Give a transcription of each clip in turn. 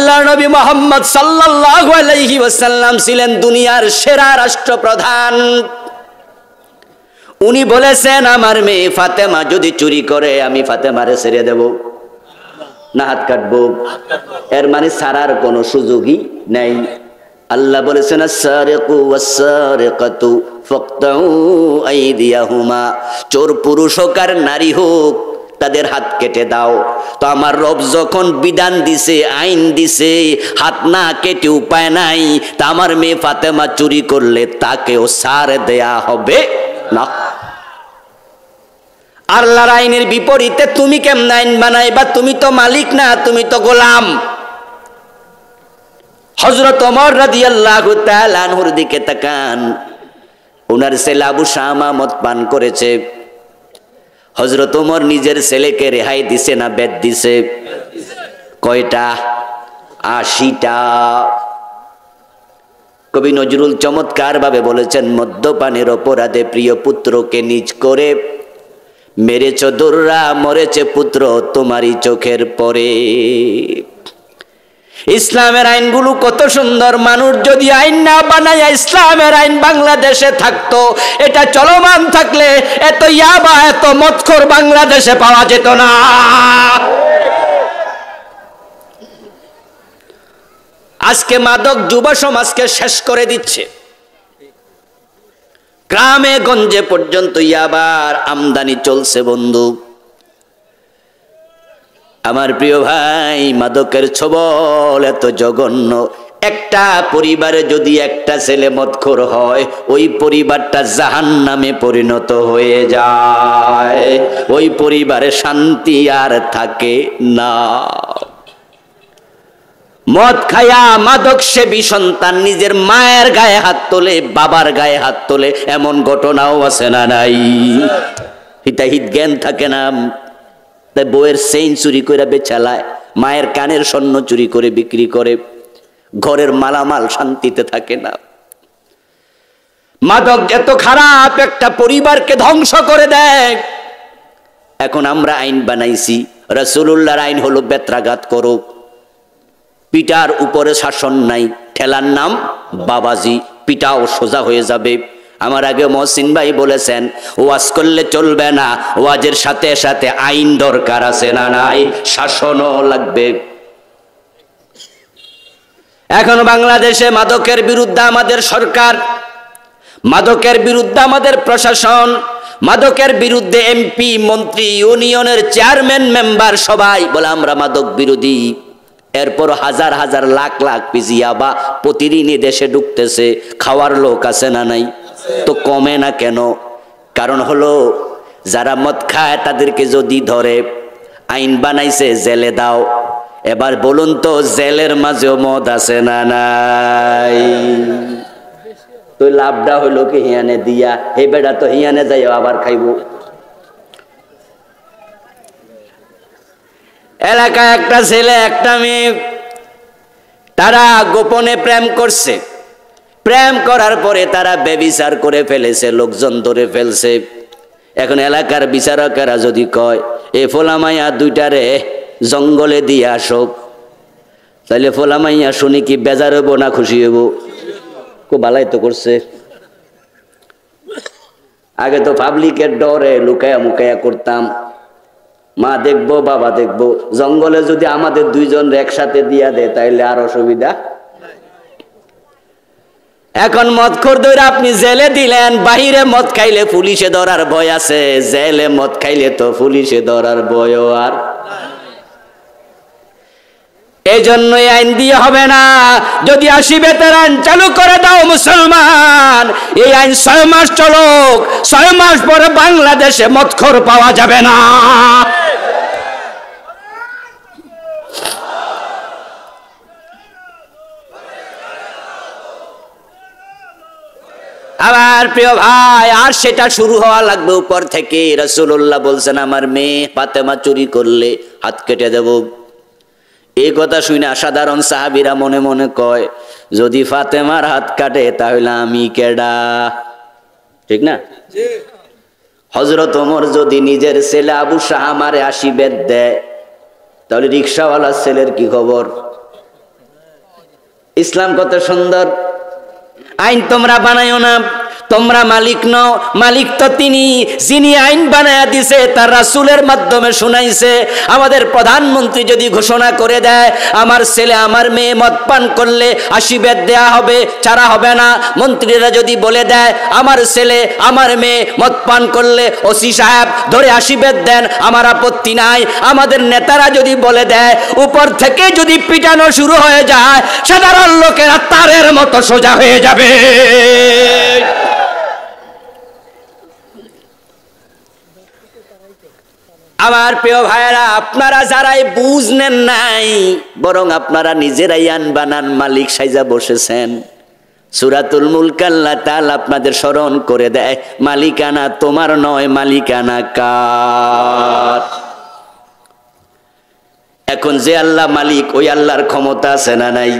আল্লাহর নবী মুহাম্মদ সাল্লাল্লাহু আলাইহি ওয়াসাল্লাম ছিলেন দুনিয়ার সেরা রাষ্ট্রপ্রধান। উনি বলেছেন আমার মেয়ে ফাতেমা যদি চুরি করে আমি ফাতেমারে ছেড়ে দেব না হাত কাটবো। এর মানে ছাড়ার কোনো সুযোগই নাই। আল্লাহ বলেছেন আস-সারিকু ওয়াস-সারিকাতু ফাকতাউ আইদিয়াহুমা, চোর পুরুষ হোক আর নারী হোক তাদের হাত কেটে দাও। তো আমার রব যখন বিধান দিছে, আইন দিছে, হাত না কেটে উপায় নাই, তা আমার মেয়ে ফাতেমা চুরি করলে তাকেও ছাড় দেয়া হবে না। আল্লাহর আইনের বিপরীতে তুমি কেমন আইন বানাইবা? তুমি তো মালিক না, তুমি তো গোলাম। হযরত ওমর রাদিয়াল্লাহু তাআলা আনহুর দিকে তাকান, ওনার ছেলে আবু শামা মদ পান করেছে। হযরত ওমর নিজের ছেলেকে রেহাই দিছে না বেদ দিছে? কয়টা? 80টা। কবি নজরুল চমৎকার ভাবে বলেছেন, মদ্যপানের অপরাধে প্রিয় পুত্রকে নিজ করে মেরেছ দোররা, মরেছে পুত্র তোমারই চোখের পরে। ইসলামের আইনগুলো কত সুন্দর। মানুষ যদি আইন না বানায় ইসলামের আইন বাংলাদেশে থাকতো, এটা চলমান থাকলে এত ইয়াবা এত মদখোর বাংলাদেশে পাওয়া যেত না। আজকে মাদক যুব সমাজকে শেষ করে দিচ্ছে। গ্রামে গঞ্জে পর্যন্ত ইয়াবার আমদানি চলছে বন্ধু। আমার প্রিয় ভাই, মাদকের ছবল এত জঘন্য। একটা পরিবারে যদি একটা ছেলে মদখোর হয়, ওই পরিবারটা জাহান্নামে পরিণত হয়ে যায়। ওই পরিবারে শান্তি আর থাকে না। মদ খায়া মাদক সেবী সন্তান নিজের মায়ের গায়ে হাত তোলে, বাবার গায়ে হাত তোলে, এমন ঘটনাও আছে না নাই? হিতাহিত জ্ঞান থাকে না। তাই বউয়ের চেইন চুরি করে বেচালায়, মায়ের কানের স্বর্ণ চুরি করে বিক্রি করে, ঘরের মালামাল শান্তিতে থাকে না। মাদক এত খারাপ, একটা পরিবারকে ধ্বংস করে দেয়। এখন আমরা আইন বানাইছি, রাসূলুল্লাহর আইন হলো বেত্রাঘাত করো, পিটার উপরে শাসন নাই, ঠেলার নাম বাবাজি, পিটাও সোজা হয়ে যাবে। আমার আগে মহসিন ভাই বলেছেন, ওয়াজ করলে চলবে না, ওয়াজের সাথে সাথে আইন দরকার আছে না নাই? শাসনও লাগবে। এখন বাংলাদেশে মাদকের বিরুদ্ধে আমাদের সরকার, মাদকের বিরুদ্ধে আমাদের প্রশাসন, মাদকের বিরুদ্ধে এমপি মন্ত্রী ইউনিয়নের চেয়ারম্যান মেম্বার সবাই বলে আমরা মাদক বিরোধী। এরপর হাজার হাজার লাখ লাখ পিস ইয়াবা প্রতিদিনই দেশে ঢুকতেছে। খাওয়ার লোক আছে না নাই? তো কমে না কেন? কারণ হলো যারা মদ খায় তাদেরকে যদি ধরে, আইন বানাইছে জেলে দাও। এবার বলুন তো, জেলের মাঝেও মদ আছে না নাই? তো লাভটা হইলো কি হিয়ানে দিয়া? এই বেটা তো হিয়ানে যাইও আবার খাইব। এলাকায় একটা ছেলে একটা মেয়ে, তারা গোপনে প্রেম করছে। প্রেম করার পরে তারা বেবিচার করে ফেলেছে, লোকজন ধরে ফেলছে। এখন এলাকার বিচারকেরা যদি কয় এ ফোলামাইয়া দুইটারে জঙ্গলে দিয়ে আসুক, তাহলে ফোলামাইয়া শুনি কি বেজার হইব না খুশি হইব? খুব ভালাই তো করছে। আগে তো পাবলিকের ডরে লুকায়া মুকায়া করতাম, মা দেখবো বাবা দেখবো। জঙ্গলে যদি আমাদের দুইজন একসাথে দিয়া দেয় তাইলে আর অসুবিধা। এখন মদখোর ধরে আপনি জেলে দিলেন, বাহিরে মদ খাইলে পুলিশে ধরার ভয় আছে, জেলে মদ খাইলে তো পুলিশে ধরার ভয়ও আর। এই জন্যই আইন দিয়ে হবে না। যদি 80 বেতেরান চালু করে দাও মুসলমান, এই আইন 6 মাস চলুক, 6 মাস পরে বাংলাদেশে মদখোর পাওয়া যাবে না। আমার প্রিয় ভাই, আর সেটা শুরু হওয়া লাগবে উপর থেকে। রাসূলুল্লাহ বলছেন আমার মেয়ে ফাতেমা চুরি করলে হাত কেটে দেব। এই কথা শুনে সাধারণ সাহাবীরা মনে মনে কয়, যদি ফাতেমার হাত কাটে তাহলে আমি কেডা? ঠিক না? হযরত ওমর যদি নিজের ছেলে আবু শামারে 80 বেত দেয়, তাহলে রিকশাওয়ালার ছেলের কি খবর? ইসলাম কত সুন্দর। আইন তোমরা বানায়ো না, তোমরা মালিক নও, মালিক তো তিনি যিনি আইন বানায়া দিছে, তার রাসূলের মাধ্যমে শুনাইছে। আমাদের প্রধানমন্ত্রী যদি ঘোষণা করে দেয় আমার ছেলে আমার মেয়ে মদ পান করলে 80 বেত দেয়া হবে, ছাড়া হবে না। মন্ত্রীরা যদি বলে দেয় আমার ছেলে আমার মেয়ে মদ পান করলে ওসি সাহেব ধরে 80 বেত দেন, আমার আপত্তি নাই। আমাদের নেতারা যদি বলে দেয়, উপর থেকে যদি পিটানো শুরু হয়ে যায়, সাধারণ লোকেরা তারের মতো সোজা হয়ে যাবে। আমার প্রিয় ভাইরা, আপনারা যারাই বুঝ নেন নাই, বরং আপনারা নিজেরাই আইন বানান মালিক সাইজা বসেছেন। সূরাতুল মুলক আল্লাহ তাআলা আপনাদের স্মরণ করে দেয়, মালিকানা তোমার নয়, মালিকানা কার? এখন যে আল্লাহ মালিক, ওই আল্লাহর ক্ষমতা আছে না নাই?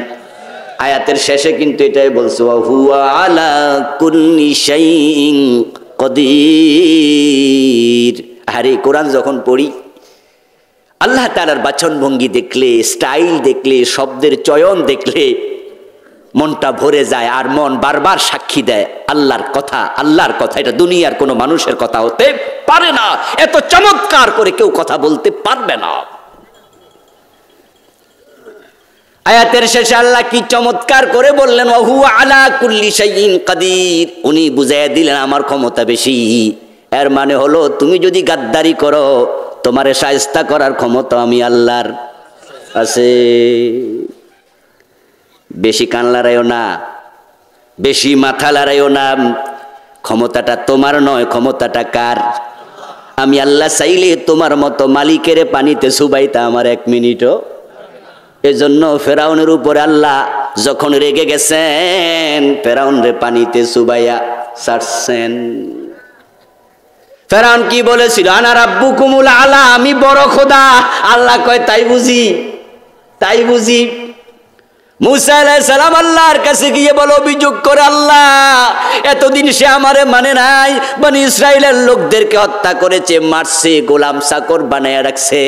আয়াতের শেষে কিন্তু এটাই বলছে, ওয়া হুয়া আলা কুল্লি শাইইন কাদির। আরে কোরআন যখন পড়ি, আল্লাহ তাআলার বাচনভঙ্গি দেখলে, স্টাইল দেখলে, শব্দের চয়ন দেখলে মনটা ভরে যায়। আর মন বারবার সাক্ষী দেয় আল্লাহর কথা, আল্লাহর কথা। এটা দুনিয়ার কোনো মানুষের কথা হতে পারে না, এত চমৎকার করে কেউ কথা বলতে পারবে না। আয়াতের শেষে আল্লাহ কি চমৎকার করে বললেন, ওয়া হুয়া আলা কুল্লি শাইইন কাদির। উনি বুঝাইয়া দিলেন আমার ক্ষমতা বেশি। এর মানে হলো তুমি যদি গাদ্দারি করো, তোমারে শায়েস্তা করার ক্ষমতা আমি আল্লাহর আছে। বেশি কান লড়াইও না, বেশি মাথা লড়াইও না। ক্ষমতাটা তোমার নয়, ক্ষমতাটা কার? আমি আল্লাহ চাইলে তোমার মতো মালিকের পানিতে চুবাইতা আমার 1 মিনিটও। এজন্য ফেরাউনের উপরে আল্লাহ যখন রেগে গেছেন, ফেরাউন রে পানিতে চুবাইয়া ছাড়ছেন। ফেরাউন কি বলেছিল? আনা রাব্বুকুমুল আলা, আমি বড় খোদা। আল্লাহ কয় তাই বুঝি, তাই বুঝি। মুসা আলাইহিস সালাম আল্লাহর কাছে গিয়ে বলে অভিযোগ করে, আল্লাহ এতদিন সে আমারে মানে নাই, বনি ইসরাইলের লোকদেরকে হত্যা করেছে, মারছে, গোলাম চাকর বানায়া রাখছে,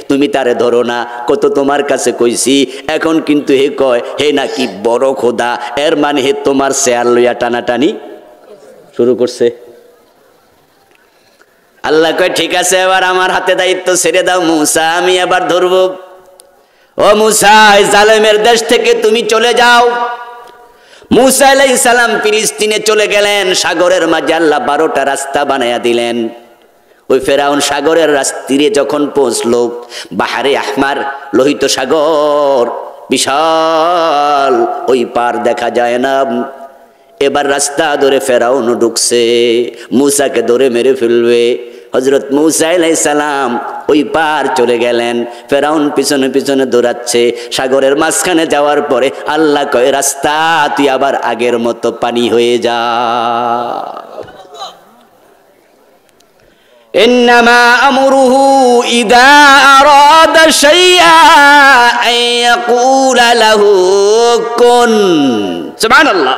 তুমি তারে ধরো না। কত তোমার কাছে কইছি, এখন কিন্তু হে কয় হে নাকি বড় খোদা। এর মানে হে তোমার চেয়ার লইয়া টানাটানি শুরু করছে। আল্লাহ কয় ঠিক আছে, এবার আমার হাতে দায়িত্ব ছেড়ে দাও মুসা, আমি এবার ধরবো। ও মুসা, জালেমের দেশ থেকে তুমি চলে যাও। মুসা আলাইহিস সালাম ফিলিস্তিনে চলে গেলেন। সাগরের মাঝে আল্লাহ 12টা রাস্তা বানায়া দিলেন। ওই ফেরাউন সাগরের তীরে যখন পৌঁছলো, বাহারে আহমার, লোহিত সাগর বিশাল, ওই পার দেখা যায় না। এবার রাস্তা ধরে ফেরাউন ঢুকছে, মুসাকে ধরে মেরে ফেলবে। হযরত মুসা আলাইহিস সালাম ওই পার চলে গেলেন, ফেরাউন পিছনে পিছনে দৌড়াচ্ছে। সাগরের মাঝখানে যাওয়ার পরে আল্লাহ কয় রাস্তা তুই আবার আগের মতো পানি হয়ে যা। ইন্নামা আমরুহু ইযা আরাদা শাইআ আন ইয়াকুলা লাহু কুন। সুবহানাল্লাহ।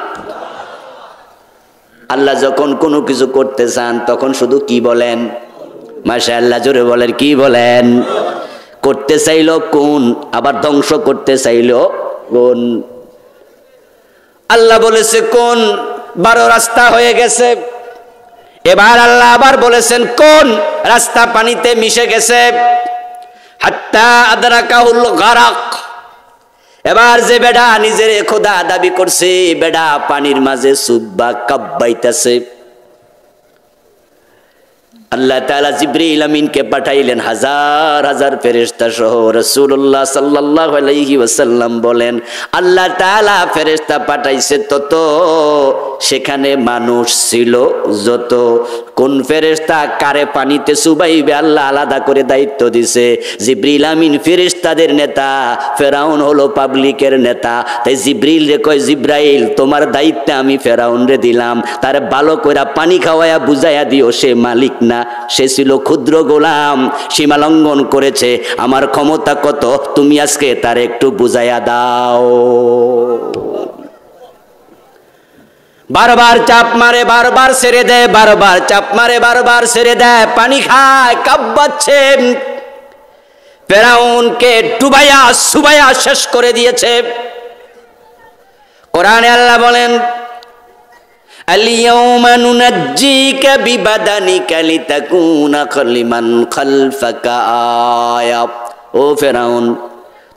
আল্লাহ যখন কোনো কিছু করতে চান তখন শুধু কি বলেন? মাশাআল্লাহ, জোরে বলেন, কি বলেন? করতে চাইলো কোন, আবার ধ্বংস করতে চাইলো কোন। আল্লাহ বলেছে কোন, 12 রাস্তা হয়ে গেছে। এবার আল্লাহ আবার বলেছেন কোন, রাস্তা পানিতে মিশে গেছে। হাত্তা আদরাকাহুল গারাক। এবার যে বেডা নিজের খোদা দাবি করছে, বেডা পানির মাঝে সুব্বা কাব্বাইতেছে। আল্লাহ তাআলা জিবরিল আমিনকে পাঠাইলেন হাজার হাজার ফেরেশতা সহ। রাসূলুল্লাহ সাল্লাল্লাহু আলাইহি ওয়াসাল্লাম বলেন, আল্লাহ তাআলা ফেরেশতা পাঠাইছে তত, সেখানে মানুষ ছিল যত। কোন ফেরেশতা কারে পানিতে চুবাইবে আল্লাহ আলাদা করে দায়িত্ব দিছে। জিবরিল আমিন ফেরেশতাদের নেতা, ফেরাউন হলো পাবলিকের নেতা। তাই জিবরিল রে কয়, জিব্রাইল তোমার দায়িত্ব আমি ফেরাউন রে দিলাম, তারে ভালো কইরা পানি খাওয়ায়া বুঝাইয়া দিও সে মালিক না, সে ছিল ক্ষুদ্র গোলাম, সীমা লঙ্ঘন করেছে। আমার ক্ষমতা কত তুমি আজকে তার একটু বুঝাইয়া দাও। বারবার চাপ মারে, বারবার ছেড়ে দেয়, বারবার চাপ মারে, বারবার ছেড়ে দেয়, পানি খায়, কাঁপাচ্ছে। ফেরাউনকে ডুবাইয়া সুবাইয়া শেষ করে দিয়েছে। কোরআনে আল্লাহ বলেন আল-ইয়াওমা নুনাজ্জিকা বিবাদানিকা লিতাকুনা লিমান খালফাকা আয়া। ও ফেরাউন,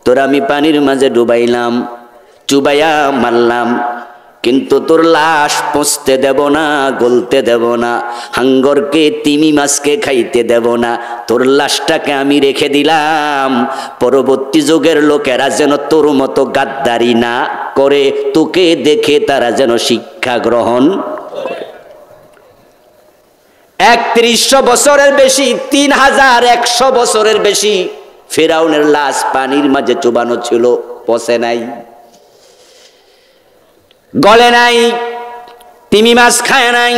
তোরা আমি পানির মাঝে ডুবাইলাম, চুবাইয়া মারলাম, কিন্তু তোর লাশ পচতে দেব না, গলতে দেব না, হাঙ্গরকে তিমি মাছকে খাইতে দেব না। তোর লাশটাকে আমি রেখে দিলাম, পরবর্তী যুগের লোকেরা যেন তোর মতো গাদ্দারি না করে, তোকে দেখে তারা যেন শিক্ষা গ্রহণ করে। ৩১০০ বছরের বেশি, ৩১০০ বছরের বেশি ফেরাউনের লাশ পানির মাঝে চুবানো ছিল, পচে নাই, গলে নাই, তিমি মাছ খায় নাই।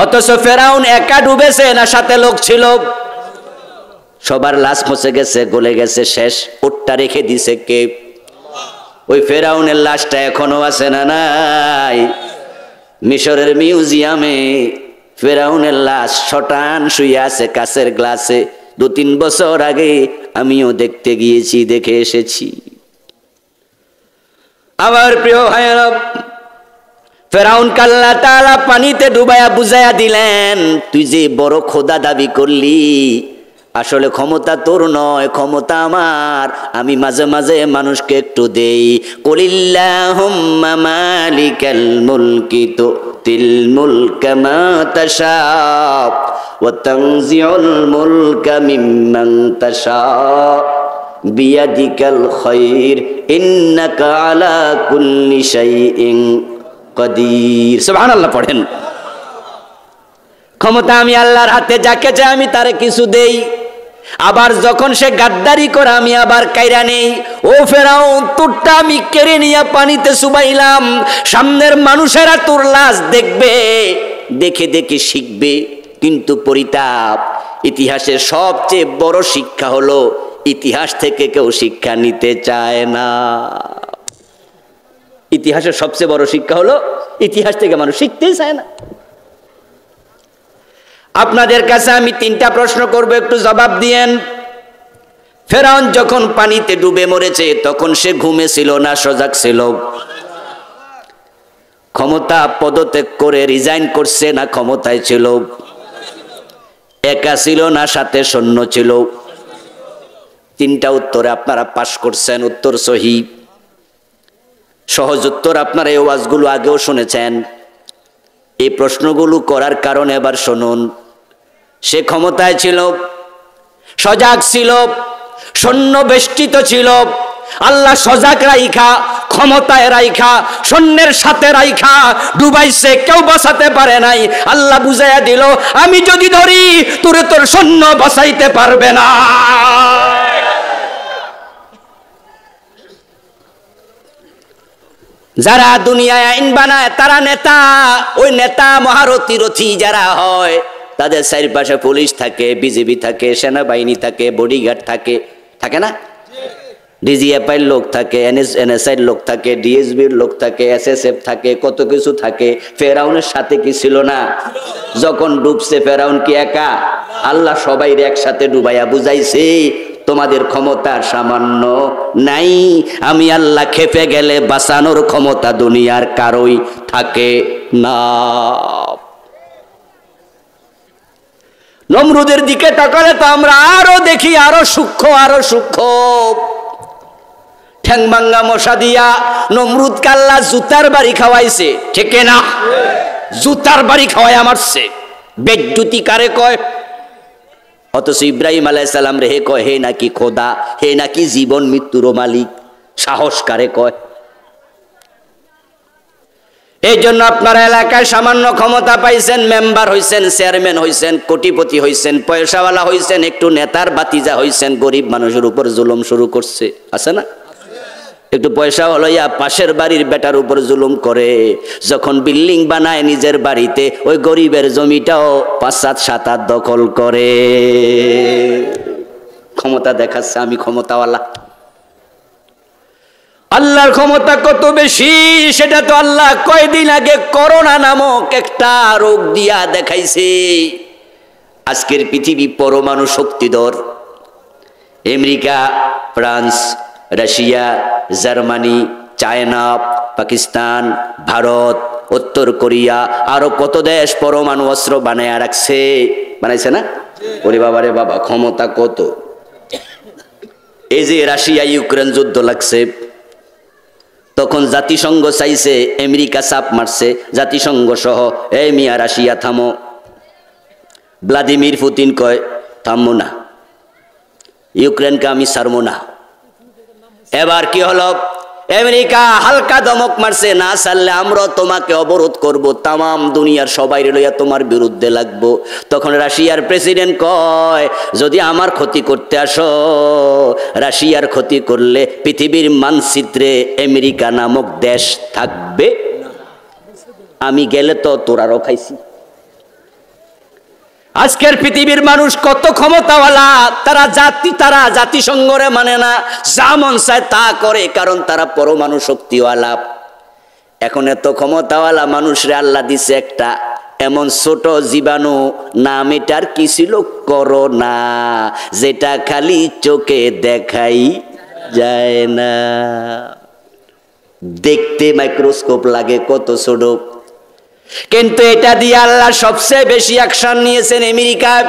অথচ ফেরাউন একা ডুবেছে না সাথে লোক ছিল? সবার লাশ পচে গেছে, গলে গেছে, শেষ। ওটটা রেখে দিছে কে? ওই ফেরাউনের লাশটা এখনো আছে না নাই? মিশরের মিউজিয়ামে ফেরাউনের লাশ শটান শুয়ে আছে কাচের গ্লাসে। ২-৩ বছর আগে আমিও দেখতে গিয়েছি, দেখে এসেছি। আমার প্রিয় ভাইয়েরা, ফেরাউনকে আল্লাহ তাআলা পানিতে ডুবাইয়া বুঝাইয়া দিলেন, তুই যে বড় খোদা দাবি করলি, আসলে ক্ষমতা তোর নয়, ক্ষমতা আমার। আমি মাঝে মাঝে মানুষকে একটু দেই। কুলিল্লাহুম্মা মালিকাল মুলকি তুতিল মুলকা মা তাশা ওয়া তানজিউল মুলকা মিম্মান তাশা বিয়াদিকাল খায়র ইন্নাকা আলা কুল্লি শাইইন কাদির। সুবহানাল্লাহ পড়েন। ক্ষমতা আমি আল্লাহর হাতে, যাকে চাই আমি তারে কিছু দেই। আবার যখন সে গাদ্দারি করে আমি আবার কাইরা নেই। ও ফেরাউন, তোরটা আমি কেড়ে নিয়ে পানিতে চুবাইলাম, সামনের মানুষেরা তোর লাশ দেখবে, দেখে দেখে শিখবে। কিন্তু পরিতাপ, ইতিহাসের সবচেয়ে বড় শিক্ষা হলো ইতিহাস থেকে কেউ শিক্ষা নিতে চায় না। ইতিহাসের সবচেয়ে বড় শিক্ষা হলো ইতিহাস থেকে মানুষ শিখতেই চায় না। আপনাদের কাছে আমি 3টা প্রশ্ন করব, একটু জবাব দিয়েন। ফেরাউন যখন পানিতে ডুবে মরেছে তখন সে ঘুমে ছিল না সজাগ ছিল? ক্ষমতা পদত্যাগ করে রিজাইন করছে না ক্ষমতায় ছিল? একা ছিল না সাথে সৈন্য ছিল? 3টা উত্তরে আপনারা পাশ করছেন, উত্তর সহি। সহজ উত্তর আপনারা এই ওয়াজগুলো আগেও শুনেছেন। এই প্রশ্নগুলো করার কারণে এবার শুনুন। সে ক্ষমতায় ছিল, সজাগ ছিল, সৈন্য বেষ্টিত ছিল। আল্লাহ সজাগ রাইখা, ক্ষমতায় রাইখা, সৈন্যের সাথে রাইখা ডুবাইছে, কেউ বাঁচাতে পারে নাই। আল্লাহ বুঝাইয়া দিল, আমি যদি ধরি তোরে তোর সৈন্য বাঁচাইতে পারবে না। যারা দুনিয়ায় আইন বানায় তারা নেতা। ওই নেতা মহারথী রথী যারা হয়, তাদের চারপাশে পুলিশ থাকে, বিজিবি থাকে, সেনাবাহিনী থাকে, বডিগার্ড থাকে, থাকে না? ডিজিএফআইয়ের লোক থাকে, এনএসআইয়ের লোক থাকে, ডিএসবির লোক থাকে, এসএসএফ থাকে, কত কিছু থাকে। ফেরাউনের সাথে কি ছিল না? যখন ডুবছে ফেরাউন কি একা? আল্লাহ সবাই একসাথে ডুবাইয়া বুঝাইছে, তোমাদের ক্ষমতার সামান্য নাই। আমি আল্লাহ খেপে গেলে বাঁচানোর ক্ষমতা দুনিয়ার কারোই থাকে না। নমরুদের দিকে তাকালে তো আমরা আরো দেখি, আরো সূক্ষ্ম, আরো সূক্ষ্ম। ঠ্যাং ভাঙ্গা মশা দিয়া নমরুদকে আল্লাহ জুতার বাড়ি খাওয়াইছে, ঠিক না? জুতার বাড়ি খাওয়াইয়া মারছে। বেজ্জুতি কারে কয়? অথচ ইব্রাহিম আলাইহিস সালাম রে কয় হে নাকি খোদা, হে নাকি জীবন মৃত্যুর মালিক। সাহস কারে কয়? এই জন্য আপনারা এলাকায় সামান্য ক্ষমতা পাইছেন, মেম্বার হইছেন, চেয়ারম্যান হইছেন, কোটিপতি হইছেন, পয়সাওয়ালা হইছেন, একটু নেতার বাতিজা হইছেন, গরিব মানুষের উপর জুলুম শুরু করছে, আছে না? একটু পয়সা হলো ইয়া পাশের বাড়ির বেটার উপর জুলুম করে। যখন বিল্ডিং বানায় নিজের বাড়িতে, ওই গরিবের জমিটাও ৫-৭ দখল করে। ক্ষমতা দেখাচ্ছে আমি ক্ষমতাওয়ালা। আল্লাহর ক্ষমতা কত বেশি সেটা তো আল্লাহ কয়েকদিন আগে করোনা নামক একটা রোগ দিয়া দেখাইছে। আজকের পৃথিবী পরমাণু শক্তিধর। America, France, Russia, Germany, China, Pakistan, Bharat, উত্তর কোরিয়া, আরো কত দেশ পরমাণু অস্ত্র বানায় রাখছে, বানাইছে না? ওরে বাবা রে বাবা, ক্ষমতা কত! এই যে রাশিয়া ইউক্রেন যুদ্ধ লাগছে, তখন জাতিসংঘ চাইছে, আমেরিকা চাপ মারছে জাতিসংঘ সহ, এই মিয়া রাশিয়া থামো। ভ্লাদিমির পুতিন কয় থামবো না, ইউক্রেনকে আমি ছাড়বো না। এবার কি হলো, আমেরিকা হালকা ধমক মারছে, না ছাড়লে আমরা তোমাকে অবরোধ করব, তাম দুনিয়ার সবাই লইয়া তোমার বিরুদ্ধে লাগবো। তখন রাশিয়ার প্রেসিডেন্ট কয়, যদি আমার ক্ষতি করতে আসো, রাশিয়ার ক্ষতি করলে পৃথিবীর মানচিত্রে আমেরিকা নামক দেশ থাকবে, আমি গেলে তো তোরারও খাইছি। আজকের পৃথিবীর মানুষ কত ক্ষমতাওয়ালা, তারা জাতিসংঘরে মানে না, যা মন চায় তা করে, কারণ তারা পরমাণু শক্তিওয়ালা। এখন এত ক্ষমতাওয়ালা মানুষরে আল্লাহ দিছে একটা এমন ছোট জীবাণু, নাম এটার কি ছিল, করোনা, যেটা খালি চোখে দেখাই যায় না, দেখতে মাইক্রোস্কোপ লাগে কত ছোট, কিন্তু এটা দিয়ে আল্লাহ সবচেয়ে বেশি অ্যাকশন নিয়েছেন আমেরিকায়।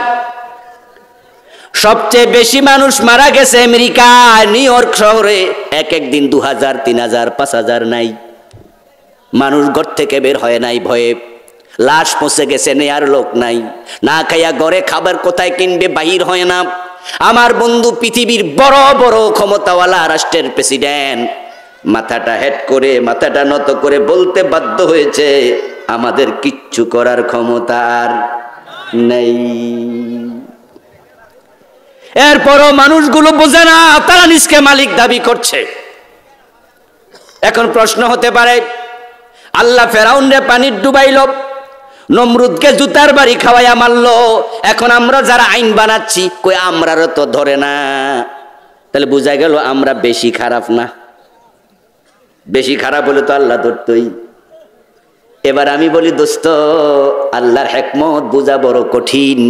সবচেয়ে বেশি মানুষ মারা গেছে আমেরিকা, নিউ ইয়র্ক শহরে একদিন 2000, 3000, 5000 নাই, মানুষ ঘর থেকে বের হয় নাই ভয়ে, লাশ পচে গেছে, নেয়ার লোক নাই, না খাইয়া ঘরে খাবার কোথায় কিনবে বাহির হয় না। আমার বন্ধু পৃথিবীর বড় বড় ক্ষমতাওয়ালা রাষ্ট্রের প্রেসিডেন্ট মাথাটা হেট করে, মাথাটা নত করে বলতে বাধ্য হয়েছে, আমাদের কিচ্ছু করার ক্ষমতা আর নেই। এরপরও মানুষগুলো বোঝে না, তারা নিজকে মালিক দাবি করছে। এখন প্রশ্ন হতে পারে, আল্লাহ ফেরাউনরে পানির ডুবাইল, নমরুদকে জুতার বাড়ি খাওয়াইয়া মারলো, এখন আমরা যারা আইন বানাচ্ছি, কই আমরারও তো ধরে না, তাহলে বোঝা গেল আমরা বেশি খারাপ না। বেশি খারাপ হলে তো আল্লাহ ধরতই। এবার আমি বলি দোস্ত, আল্লাহর হিকমত বোঝা বড় কঠিন।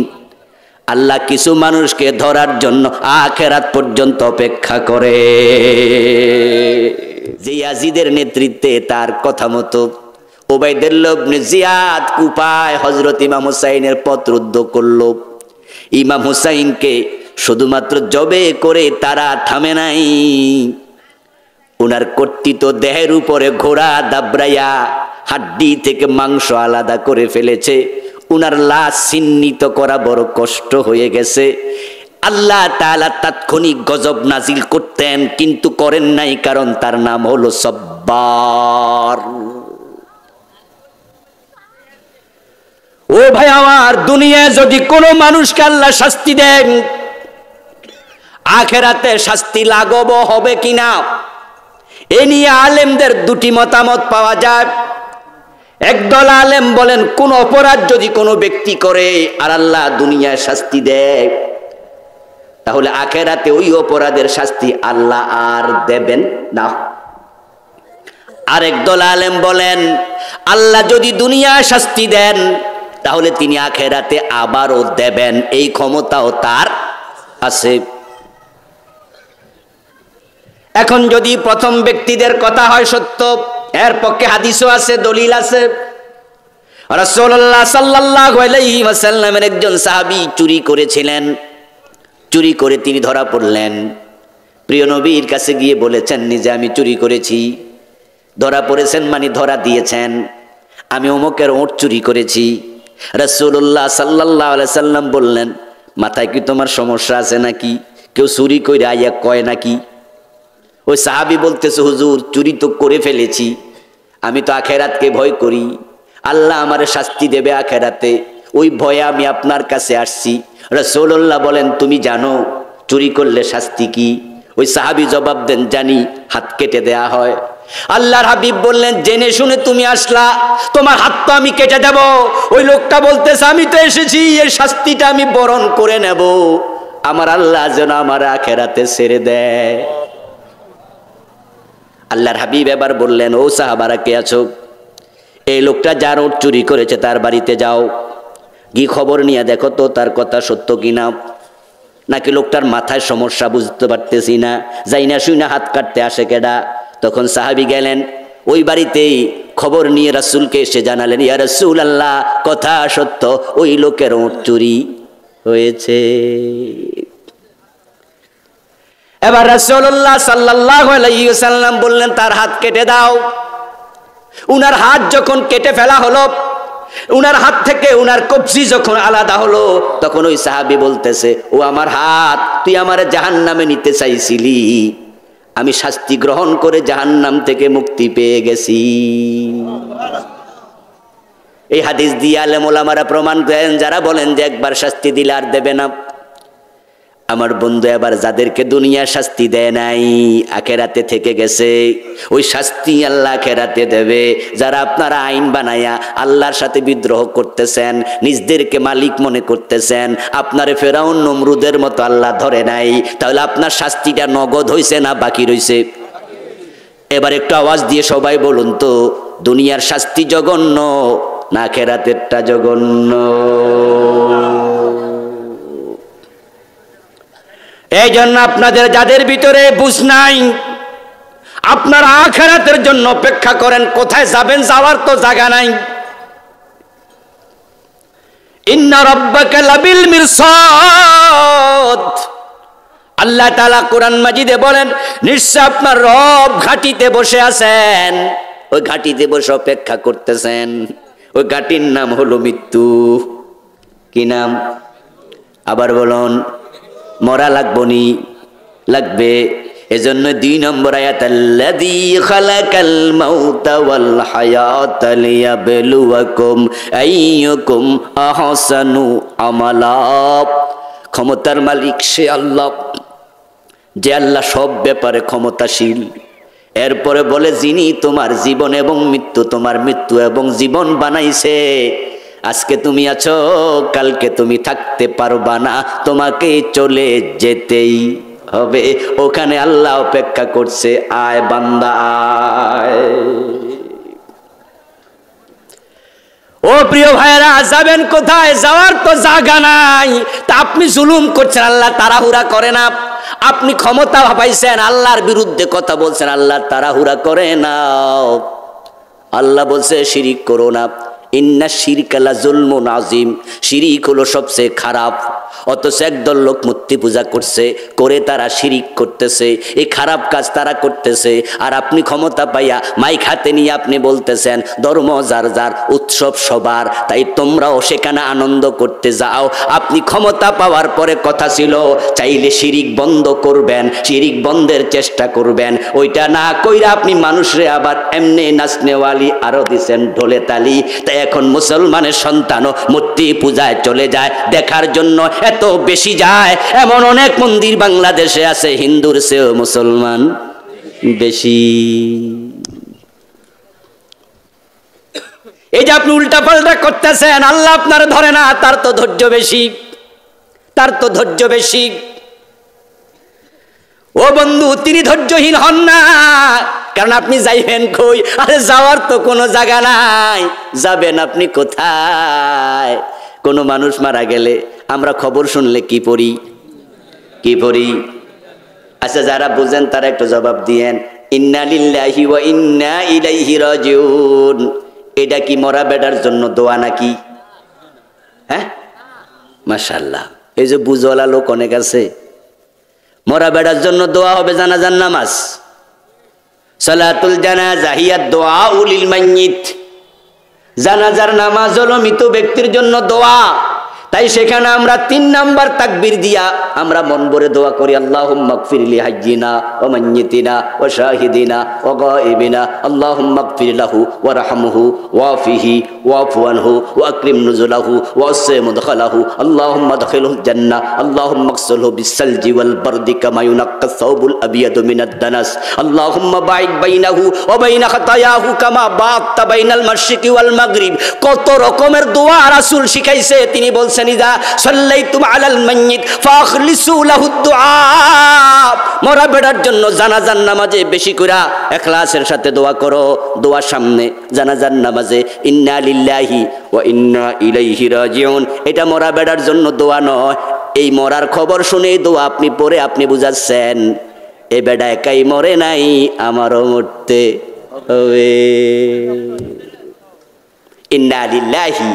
আল্লাহ কিছু মানুষকে ধরার জন্য আখিরাত পর্যন্ত অপেক্ষা করে। যে ইয়াজিদের নেতৃত্বে তার কথা মতো উবাইদুল্লাহ ইবনে জিয়াদ কুফায় হযরত ইমাম হুসাইনের পথ রুদ্ধ করলো। ইমাম হুসাইনকে শুধুমাত্র জবে করে তারা থামে নাই, উনার কর্তৃত দেহের উপরে ঘোড়া দাবড়াইয়া হাড্ডি থেকে মাংস আলাদা করে ফেলেছে। উনার লাশ চিহ্নিত করা বড় কষ্ট হয়ে গেছে। আল্লাহ তাআলা তাৎক্ষণিক গজব নাজিল করতেন, কিন্তু করেন নাই, কারণ তার নাম হলো সব্বার। ও ভাই আমার, দুনিয়ায় যদি কোনো মানুষকে আল্লাহ শাস্তি দেন, আখিরাতে শাস্তি লাঘব হবে কিনা এ নিয়ে আলেমদের দুটি মতামত পাওয়া যায়। একদল আলেম বলেন, কোন অপরাধ যদি কোনো ব্যক্তি করে আর আল্লাহ দুনিয়ায় শাস্তি দেয়, তাহলে আখিরাতে ওই অপরাধের শাস্তি আল্লাহ আর দেবেন না। আরেক দল আলেম বলেন, আল্লাহ যদি দুনিয়ায় শাস্তি দেন, তাহলে তিনি আখিরাতে আবারও দেবেন, এই ক্ষমতাও তার আছে। এখন যদি প্রথম ব্যক্তিদের কথা হয় সত্য, এর পক্ষে হাদিসও আছে, দলিল আছে। রাসূলুল্লাহ সাল্লাল্লাহু আলাইহি ওয়াসাল্লামের একজন সাহাবী চুরি করেছিলেন, চুরি করে তিনি ধরা পড়লেন। প্রিয় নবীর কাছে গিয়ে বলেছেন নিজে, আমি চুরি করেছি। ধরা পড়েছেন মানে ধরা দিয়েছেন, আমি অমুকের ওট চুরি করেছি। রাসূলুল্লাহ সাল্লাল্লাহু আলাইহি সাল্লাম বললেন, মাথায় কি তোমার সমস্যা আছে নাকি? কেউ চুরি কইরা আইয়া কয় নাকি? ওই সাহাবী বলতেছে, হুজুর চুরি তো করে ফেলেছি, আমি তো আখিরাতকে ভয় করি, আল্লাহ আমারে শাস্তি দেবে আখিরাতে, ওই ভয়ে আমি আপনার কাছে আসছি। রাসূলুল্লাহ বলেন, তুমি জানো চুরি করলে শাস্তি কি? ওই সাহাবী জবাব দেন, জানি, হাত কেটে দেয়া হয়। আল্লাহর হাবিব বললেন, জেনে শুনে তুমি আসলা, তোমার হাত তো আমি কেটে দেব। ওই লোকটা বলতেছে, আমি তো এসেছি, এর শাস্তিটা আমি বরণ করে নেব, আমার আল্লাহ যেন আমার আখিরাতে ছেড়ে দেয়। আল্লাহর হাবিব এবার বললেন, ও সাহাবারা কে আছো? এই লোকটা যার ওট চুরি করেছে তার বাড়িতে যাও, কি খবর নিয়ে দেখো তো তার কথা সত্য কিনা, নাকি লোকটার মাথায় সমস্যা বুঝতে পারতেছি না, যাই না শুই না হাত কাটতে আসে কেডা। তখন সাহাবী গেলেন, ওই বাড়িতেই খবর নিয়ে রাসূলকে এসে জানালেন, ইয়া রাসূলুল্লাহ, কথা সত্য, ওই লোকের ওট চুরি হয়েছে। এবার রাসূলুল্লাহ সাল্লাল্লাহু আলাইহি ওয়াসাল্লাম বললেন, তার হাত কেটে দাও। উনার হাত যখন কেটে ফেলা হলো, উনার হাত থেকে উনার কবজি যখন আলাদা হলো, তখন ওই সাহাবী বলতেছে, ও আমার হাত, তুই আমারে জাহান্নামে নিতে চাইছিলি, আমি শাস্তি গ্রহণ করে জাহান্নাম থেকে মুক্তি পেয়ে গেছি। এই হাদিস দিয়ে আলেম ওলামারা প্রমাণ করেন, যারা বলেন যে একবার শাস্তি দিলে আর দেবে না, আমার বন্ধু এবার যাদেরকে দুনিয়া শাস্তি দেয় নাই, আখেরাতে থেকে গেছে, ওই শাস্তি আল্লাহ আখেরাতে দেবে। যারা আপনারা আইন বানায়া আল্লাহর সাথে বিদ্রোহ করতেছেন, নিজদেরকে মালিক মনে করতেছেন, আপনারে ফেরাউন নমরুদের মতো আল্লাহ ধরে নাই, তাহলে আপনার শাস্তিটা নগদ হইছে না বাকি রইছে? এবার একটু আওয়াজ দিয়ে সবাই বলুন তো, দুনিয়ার শাস্তি জঘন্য না আখেরাতেরটা জঘন্য? এই জন্য আপনাদের যাদের ভিতরে বুঝ নাই, আপনারা আখিরাতের জন্য অপেক্ষা করেন, কোথায় যাবেন, যাওয়ার তো জায়গা নাই। ইন্না রাব্বাকা লাবিল মিরসাদ, আল্লাহ তাআলা কোরআন মাজিদে বলেন, নিশ্চয় আপনার রব ঘাটিতে বসে আছেন, ওই ঘাটিতে বসে অপেক্ষা করতেছেন। ওই ঘাটির নাম হলো মৃত্যু। কি নাম? আবার বলুন। মরা লাগবনি, লাগবে। এজন্য 2 নম্বর আয়াত, আল্লাযী খালাকাল মাউতা ওয়াল হায়াতা লিয়াবলুয়াকুম আইয়ুকুম আহসানু আমালা। ক্ষমতার মালিক সে আল্লাহ, যে আল্লাহ সব ব্যাপারে ক্ষমতাশীল। এরপরে বলে, যিনি তোমার জীবন এবং মৃত্যু, তোমার মৃত্যু এবং জীবন বানাইছে। আজকে তুমি আছো, কালকে তুমি থাকতে পারবা না, তোমাকে চলে যেতেই হবে। ওখানে আল্লাহ অপেক্ষা করছে, আয় বান্দা আয়। ও প্রিয় ভাইরা, যাবেন কোথায়? যাওয়ার তো জায়গা নাই। তা আপনি জুলুম করছেন, আল্লাহ তাড়াহুড়া করে না। আপনি ক্ষমতা পাইছেন, আল্লাহর বিরুদ্ধে কথা বলছেন, আল্লাহ তাড়াহুড়া করে না। আল্লাহ বলছে শিরিক করো না। ইন্না শিরকা লাযুলমুন আযীম, শিরিক হলো সবচেয়ে খারাপ। অথচ একদল লোক মূর্তি পূজা করছে, করে তারা শিরিক করতেছে, এই খারাপ কাজ তারা করতেছে। আর আপনি ক্ষমতা পাইয়া মাইক হাতে নিয়ে আপনি বলতেছেন ধর্ম যার যার, উৎসব সবার, তাই তোমরাও সেখানে আনন্দ করতে যাও। আপনি ক্ষমতা পাওয়ার পরে কথা ছিল চাইলে শিরিক বন্ধ করবেন, শিরিক বন্ধের চেষ্টা করবেন, ওইটা না কইরা আপনি মানুষরে আবার এমনি নাচনেওয়ালি আরো দিছেন ঢোলে তালি। তাই এখন মুসলমানের সন্তানও মূর্তি পূজায় চলে যায়, দেখার জন্য এত বেশি যায়। এমন অনেক মন্দির বাংলাদেশে আছে, হিন্দুর চেয়েও মুসলমান বেশি। এই যে আপনি উল্টা পাল্টা করতেছেন, আল্লাহ আপনার ধরে না, তার তো ধৈর্য বেশি, তার তো ধৈর্য বেশি। ও বন্ধু, তিনি ধৈর্যহীন হন না, কারণ আপনি যাইবেন কই? আরে যাওয়ার তো কোনো জায়গা নাই, যাবেন আপনি কোথায়? কোনো মানুষ মারা গেলে আমরা খবর শুনলে কি পড়ি? কি পড়ি? আচ্ছা, যারা বুঝেন তারা একটু জবাব দিয়েন। ইন্না লিল্লাহি ওয়া ইন্না ইলাইহি রাজিউন, এটা কি মরা বেটার জন্য দোয়া নাকি? হ্যাঁ, মাশাআল্লাহ। এই যে বুঝওয়ালা লোক অনেক আছে। মরা বেটার জন্য দোয়া হবে জানাজার নামাজ। সালাতুল জানাজা হিয়া দুআউ লিল মাইয়িত, জানাজার নামাজ হলো মৃত ব্যক্তির জন্য দোয়া। তাই সেখানে আমরা 3 নাম্বার তাকবীর দিয়া আমরা মন ভরে দোয়া করি, আল্লাহুম্মা গফির লি হাইয়িনা ওয়া মাইয়িতিনা ওয়া শাহিদিনা ওয়া গায়িবিনা, আল্লাহুম্মা গফির লাহু ওয়ারহামহু ওয়াফিহি ওয়াফু আনহু ওয়া আকরিম নুজুলাহু ওয়াসি মুদখালাহু, আল্লাহুম্মা দখিলহু জান্নাহ, আল্লাহুম্মা গসিলহু বিসসালজি ওয়াল বারদি কামা ইউনাক্কা সাওবুল আবিয়াদু মিনাদ দানাস, আল্লাহুম্মা বাঈদ বাইনাহু ওয়া বাইনা খাতায়াহু কামা বা'আতা বাইনাল মাশরিকি ওয়াল মাগরিব। কত রকমের দোয়া রাসূল শিখাইছে। তিনি বলছেন, ইযা সাল্লাইতুম আলাল মাইয়িত ফাখলিসু লাহু দুআ, মরা বেটার জন্য জানাজার নামাজে বেশি করে ইখলাসের সাথে দোয়া করো। দোয়ার সামনে জানাজার নামাজে ইন্না লিল্লাহি ওয়া ইন্না ইলাইহি রাজিউন, এটা মরা বেটার জন্য দোয়া নয়। এই মরার খবর শুনে দোয়া আপনি পড়ে আপনি বুঝাচ্ছেন এই বেটা একাই মরে নাই, আমারও মরতে হবে। ইন্না লিল্লাহি,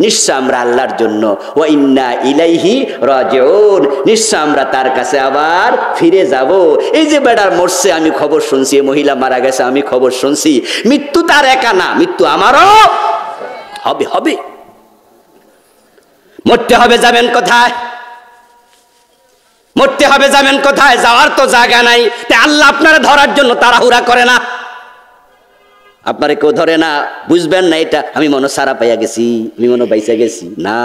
নিশ্চয় আমরা আল্লাহর জন্য, ওয়া ইন্না ইলাইহি রাজিউন, নিশ্চয় আমরা তার কাছে আবার ফিরে যাব। এই যে বেটার মরছে আমি খবর শুনছি, মহিলা মারা গেছে আমি খবর শুনছি, মৃত্যু তার একা না, মৃত্যু আমারও হবে হবে। মরতে হবে, যাবেন কোথায়? মরতে হবে, যাবেন কোথায়? যাওয়ার তো জায়গা নাই। তাই আল্লাহ আপনারা ধরার জন্য তাড়াহুড়া করে না। আপনারে কেউ ধরে না, বুঝবেন না এটা আমি মনে সারা পাইয়া গেছি, আমি মনে বাইসা গেছি না।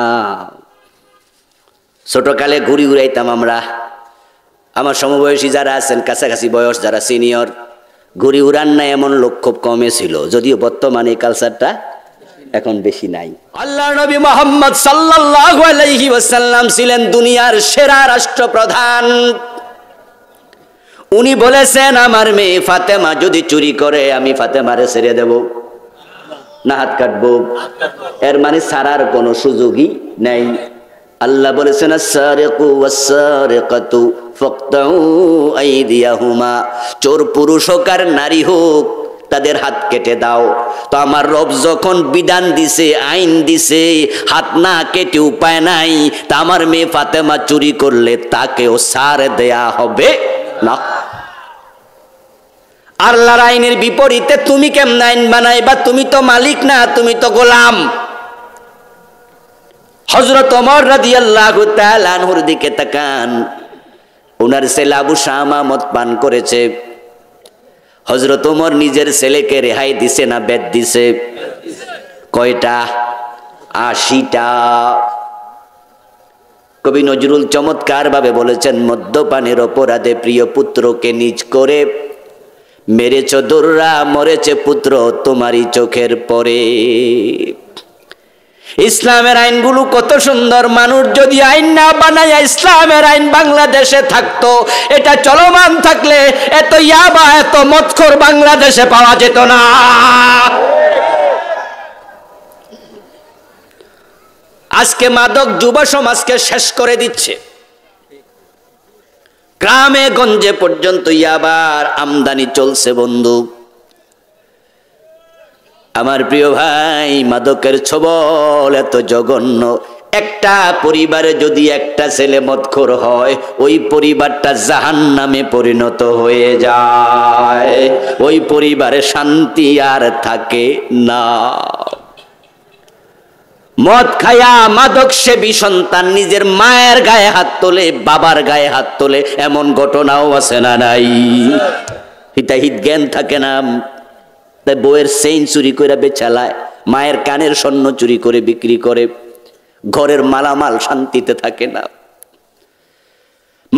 ছোটকালে ঘুরি ঘুরাইতাম আমরা, আমার সমবয়সী যারা আছেন, কাছাকাছি বয়স যারা সিনিয়র, ঘুরি উড়ান না এমন লোক খুব কমে ছিল, যদিও বর্তমানে এই কালচারটা এখন বেশি নাই। আল্লাহর নবী মুহাম্মদ সাল্লাল্লাহু আলাইহি ওয়াসাল্লাম ছিলেন দুনিয়ার সেরা রাষ্ট্রপ্রধান। উনি বলেছেন আমার মেয়ে ফাতেমা যদি চুরি করে আমি ফাতেমারে ছেড়ে দেব না, হাত কাটবো। এর মানে ছাড়ার কোনো সুযোগই নেই। আল্লাহ বলেছেন আস-সারিকু ওয়াস-সারিকাতু ফাকতাউ আইদিয়াহুমা, চোর পুরুষ হোক আর নারী হোক তাদের হাত কেটে দাও। তো আমার রব যখন বিধান দিছে, আইন দিছে, হাত না কেটে উপায় নাই, তা আমার মেয়ে ফাতেমা চুরি করলে তাকেও ছাড় দেয়া হবে না। আল্লাহর আইনের বিপরীতে তুমি কেমন আইন বানাইবা? তুমি তো মালিক না, তুমি তো গোলাম। হযরত ওমর রাদিয়াল্লাহু তাআলা আনহুর দিকে তাকান, ওনার ছেলে আবু শামা মদ পান করেছে। হযরত ওমর নিজের ছেলেকে রেহাই দিছে না বেদ দিছে? কয়টা? 80টা। কবি নজরুল চমৎকার ভাবে বলেছেন, মদ্যপানের অপরাধে প্রিয় পুত্রকে নিজ করে মেরেছ দোররা, মরেছে পুত্র তোমারই চোখের পরে। ইসলামের আইনগুলো কত সুন্দর। মানুষ যদি আইন না বানায় ইসলামের আইন বাংলাদেশে থাকতো, এটা চলমান থাকলে এত ইয়াবা এত মদখোর বাংলাদেশে পাওয়া যেত না। আজকে মাদক যুব সমাজকে শেষ করে দিচ্ছে। গ্রামে গঞ্জে পর্যন্ত ইয়াবার আমদানি চলছে বন্ধু। আমার প্রিয় ভাই, মাদকের ছবল এত জঘন্য। একটা পরিবারে যদি একটা ছেলে মদখোর হয়, ওই পরিবারটা জাহান্নামে পরিণত হয়ে যায়, ওই পরিবারে শান্তি আর থাকে না। মদ খায়া মাদক সেবী সন্তান নিজের মায়ের গায়ে হাত তোলে, বাবার গায়ে হাত তোলে, এমন ঘটনাও আছে না নাই? হিতাহিত জ্ঞান থাকে না। তাই বউয়ের চেইন চুরি করে বেচালায়, মায়ের কানের স্বর্ণ চুরি করে বিক্রি করে, ঘরের মালামাল শান্তিতে থাকে না।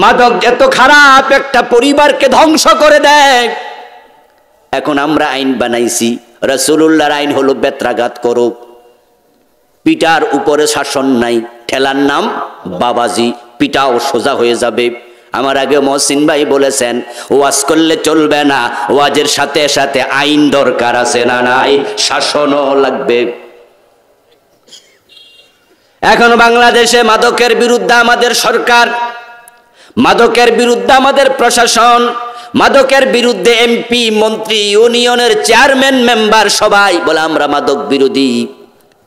মাদক এত খারাপ, একটা পরিবারকে ধ্বংস করে দেয়। এখন আমরা আইন বানাইছি, রাসূলুল্লাহর আইন হলো বেত্রাঘাত করো, পিটার উপরে শাসন নাই, ঠেলার নাম বাবাজি, পিটাও সোজা হয়ে যাবে। আমার আগে মহসিন ভাই বলেছেন, ওয়াজ করলে চলবে না, ওয়াজের সাথে সাথে আইন দরকার আছে না নাই? শাসনও লাগবে। এখন বাংলাদেশে মাদকের বিরুদ্ধে আমাদের সরকার, মাদকের বিরুদ্ধে আমাদের প্রশাসন, মাদকের বিরুদ্ধে এমপি, মন্ত্রী, ইউনিয়নের চেয়ারম্যান, মেম্বার সবাই বলে আমরা মাদক বিরোধী।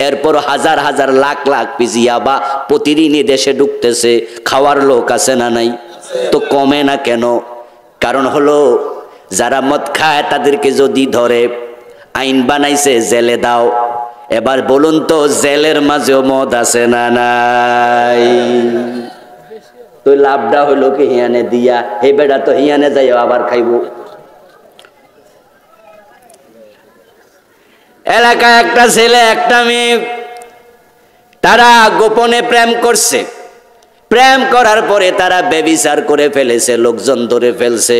এরপর হাজার হাজার লাখ লাখ পিস ইয়াবা প্রতিদিনই দেশে ঢুকতেছে। খাওয়ার লোক আছে না নাই? তো কমে না কেন? কারণ হলো যারা মদ খায় তাদেরকে যদি ধরে, আইন বানাইছে জেলে দাও। এবার বলুন তো, জেলের মাঝেও মদ আছে না নাই? তো লাভটা হইলো কি হিয়ানে দিয়া? এই বেটা তো হিয়ানে যাই আবার খাইব। এলাকায় একটা ছেলে একটা মেয়ে, তারা গোপনে প্রেম করছে। প্রেম করার পরে তারা বেবিচার করে ফেলেছে, লোকজন ধরে ফেলছে।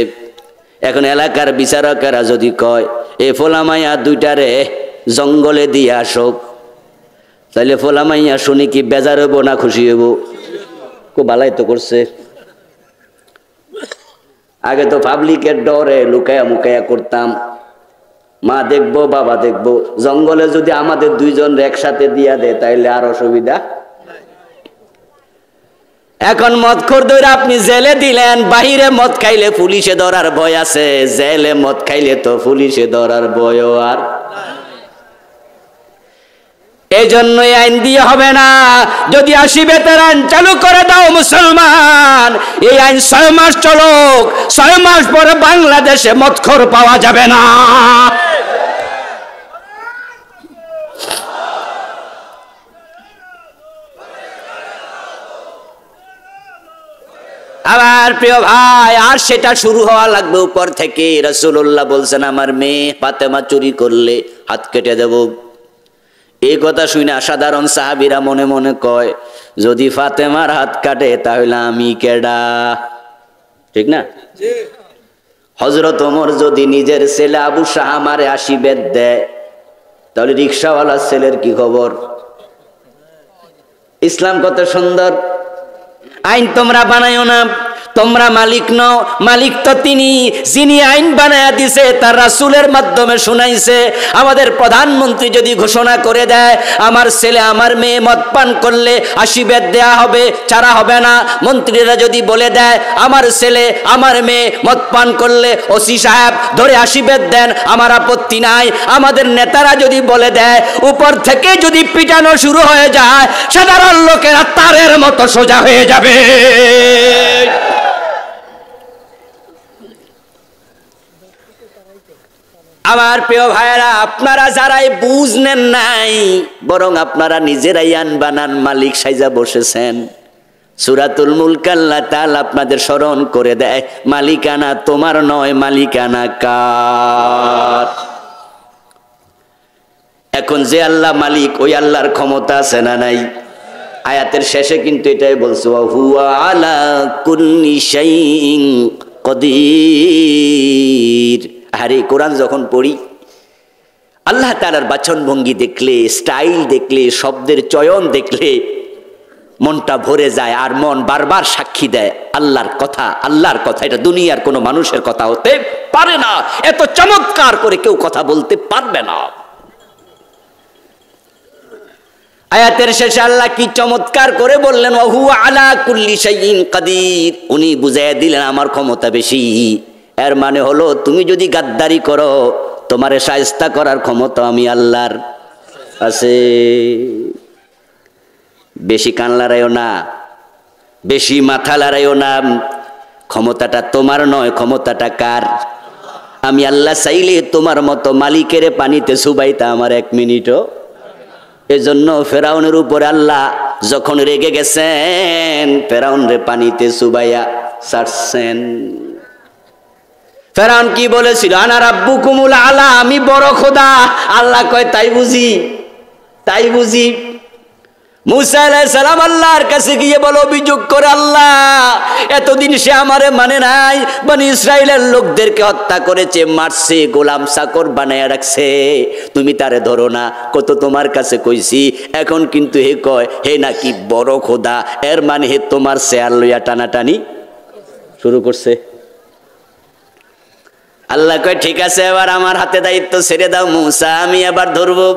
এখন এলাকার বিচারকেরা যদি কয় এ ফোলামাইয়া দুইটারে জঙ্গলে দিয়ে আসুক, তাহলে ফোলামাইয়া শুনি কি বেজার হইব না খুশি হইব? খুব ভালাই তো করছে। আগে তো পাবলিকের ডরে লুকায়া মুকায়া করতাম, মা দেখবো বাবা দেখবো। জঙ্গলে যদি আমাদের দুইজন একসাথে দিয়া দেয় তাইলে আর অসুবিধা। এখন মদখোর ধরে আপনি জেলে দিলেন, বাহিরে মদ খাইলে পুলিশে ধরার ভয় আছে, জেলে মদ খাইলে তো পুলিশে ধরার ভয়ও আর। এই জন্যই আইন দিয়ে হবে না, যদি 80 বেতার চালু করে দাও মুসলমান, এই আইন 6 মাস চলুক, 6 মাস পরে বাংলাদেশে মদখোর পাওয়া যাবে না। আমার প্রিয় ভাই, আর সেটা শুরু হওয়া লাগবে উপর থেকে। রাসূলুল্লাহ বলছেন, আমার মেয়ে ফাতেমা চুরি করলে হাত কেটে দেব। এই কথা শুনে সাধারণ সাহাবীরা মনে মনে কয়, যদি ফাতেমার হাত কাটে তাহলে আমি কেডা? ঠিক না? হযরত ওমর যদি নিজের ছেলে আবু শাহামারে 80 বেত দেয়, তাহলে রিকশাওয়ালার ছেলের কি খবর? ইসলাম কত সুন্দর। আইন তোমরা বানাইও না, তোমরা মালিক নও, মালিক তো তিনি যিনি আইন বানায়া দিছে, তার রাসূলের মাধ্যমে শুনাইছে। আমাদের প্রধানমন্ত্রী যদি ঘোষণা করে দেয় আমার ছেলে আমার মেয়ে মদ পান করলে 80 বেত দেয়া হবে, ছাড়া হবে না। মন্ত্রীরা যদি বলে দেয় আমার ছেলে আমার মেয়ে মদ পান করলে ওসি সাহেব ধরে 80 বেত দেন, আমার আপত্তি নাই। আমাদের নেতারা যদি বলে দেয়, উপর থেকে যদি পিটানো শুরু হয়ে যায়, সাধারণ লোকেরা তারের মতো সোজা হয়ে যাবে। আমার প্রিয় ভাইরা, আপনারা যারাই বুঝ নেন নাই, বরং আপনারা নিজেরাই আইন বানান মালিক সাইজা বসেছেন। সূরাতুল মুলক আল্লাহ তাআলা আপনাদের স্মরণ করে দেয়, মালিকানা তোমার নয়, মালিকানা কার? এখন যে আল্লাহ মালিক, ওই আল্লাহর ক্ষমতা আছে না নাই? আয়াতের শেষে কিন্তু এটাই বলছে, ওয়া হুয়া আলা কুল্লি শাইইন কাদির। আরে কোরআন যখন পড়ি, আল্লাহ তাআলার বাচনভঙ্গি দেখলে, স্টাইল দেখলে, শব্দের চয়ন দেখলে মনটা ভরে যায়। আর মন বারবার সাক্ষী দেয় আল্লাহর কথা, আল্লাহর কথা। এটা দুনিয়ার কোনো মানুষের কথা হতে পারে না, এত চমৎকার করে কেউ কথা বলতে পারবে না। আয়াতের শেষে আল্লাহ কি চমৎকার করে বললেন, ওয়া হুয়া আলা কুল্লি শাইইন কাদির। উনি বুঝাইয়া দিলেন আমার ক্ষমতা বেশি। এর মানে হলো, তুমি যদি গাদ্দারি করো, তোমারে শায়েস্তা করার ক্ষমতা আমি আল্লাহর আছে। বেশি কান লড়াইও না, বেশি মাথা লড়াইও না। ক্ষমতাটা তোমার নয়, ক্ষমতাটা কার? আমি আল্লাহ চাইলে তোমার মতো মালিকের পানিতে চুবাইতা আমার 1 মিনিটও। এজন্য ফেরাউনের উপরে আল্লাহ যখন রেগে গেছেন, ফেরাউনরে পানিতে চুবাইয়া ছাড়ছেন। ফেরাউন কি বলেছিল? আনা রাব্বুকুমুল আলা, আমি বড় খোদা। আল্লাহ কয় তাই বুঝি, তাই বুঝি। মুসা আলাইহিস সালাম আল্লাহর কাছে গিয়ে বলে, অভিযোগ করে, আল্লাহ এতদিন সে আমারে মানে নাই, বনি ইসরাইলের লোকদেরকে হত্যা করেছে, মারছে, গোলাম চাকর বানায়া রাখছে, তুমি তারে ধরো না। কত তোমার কাছে কইছি, এখন কিন্তু হে কয় হে নাকি বড় খোদা। এর মানে হে তোমার চেয়ার লইয়া টানাটানি শুরু করছে। আল্লাহ কয় ঠিক আছে, এবার আমার হাতে দায়িত্ব ছেড়ে দাও মুসা, আমি এবার ধরবো।